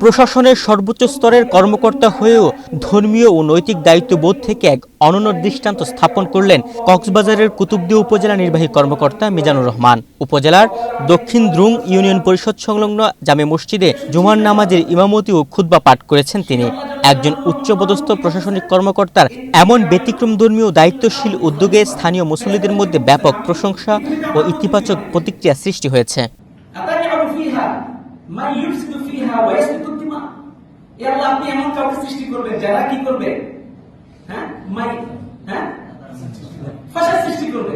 প্রশাসনের সর্বোচ্চ স্তরের কর্মকর্তা হয়েও ধর্মীয় ও নৈতিক দায়িত্ববোধ থেকে এক অনন্য দৃষ্টান্ত স্থাপন করলেন কক্সবাজারের কুতুবদিয়া উপজেলা নির্বাহী কর্মকর্তা মিজানুর রহমান। উপজেলার দক্ষিণ দ্রুং ইউনিয়ন পরিষদ সংলগ্ন জামে মসজিদে জুমার নামাজের ইমামতি ও খুতবা পাঠ করেছেন তিনি। একজন উচ্চপদস্থ প্রশাসনিক কর্মকর্তার এমন ব্যতিক্রমধর্মী ও দায়িত্বশীল উদ্যোগে স্থানীয় মুসল্লিদের মধ্যে ব্যাপক প্রশংসা ও ইতিবাচক প্রতিক্রিয়া সৃষ্টি হয়েছে। আপনি এমন কাউকে সৃষ্টি করবেন যারা কি করবে, ফাসাদ সৃষ্টি করবে,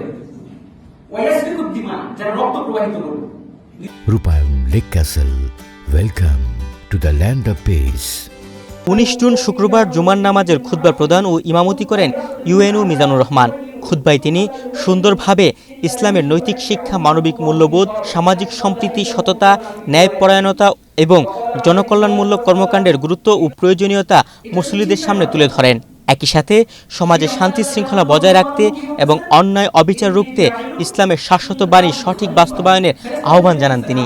যারা রক্ত প্রবাহিত করবে। রূপায়ণ lake castle, welcome to the land of piece. 19 June শুক্রবার জুমার নামাজের খুতবা প্রদান ও ইমামতি করেন ইউএনও মিজানুর রহমান। খুতবায় তিনি সুন্দরভাবে ইসলামের নৈতিক শিক্ষা, মানবিক মূল্যবোধ, সামাজিক সম্প্রীতি, সততা, ন্যায়পরায়ণতা এবং জনকল্যাণমূলক কর্মকাণ্ডের গুরুত্ব ও প্রয়োজনীয়তা মুসল্লিদের সামনে তুলে ধরেন। একই সাথে সমাজে শান্তি শৃঙ্খলা বজায় রাখতে এবং অন্যায় অবিচার রুখতে ইসলামের শাশ্বত বাণীর সঠিক বাস্তবায়নের আহ্বান জানান তিনি।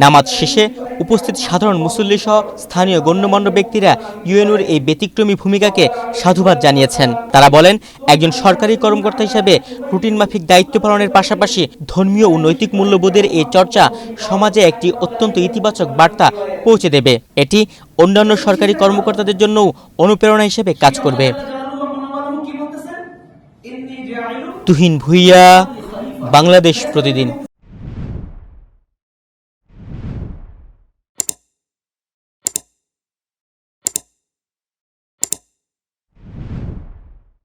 নামাজ শেষে উপস্থিত সাধারণ মুসল্লি সহ স্থানীয় গণ্যমান্য ব্যক্তিরা ইউএনওর এই ব্যতিক্রমী ভূমিকাকে সাধুবাদ জানিয়েছেন। তারা বলেন, একজন সরকারি কর্মকর্তা হিসেবে রুটিন মাফিক দায়িত্ব পালনের পাশাপাশি ধর্মীয় ও নৈতিক মূল্যবোধের এই চর্চা সমাজে একটি অত্যন্ত ইতিবাচক বার্তা পৌঁছে দেবে। এটি অন্যান্য সরকারি কর্মকর্তাদের জন্যও অনুপ্রেরণা হিসেবে কাজ করবে। তুহিন ভুইয়া, বাংলাদেশ প্রতিদিন।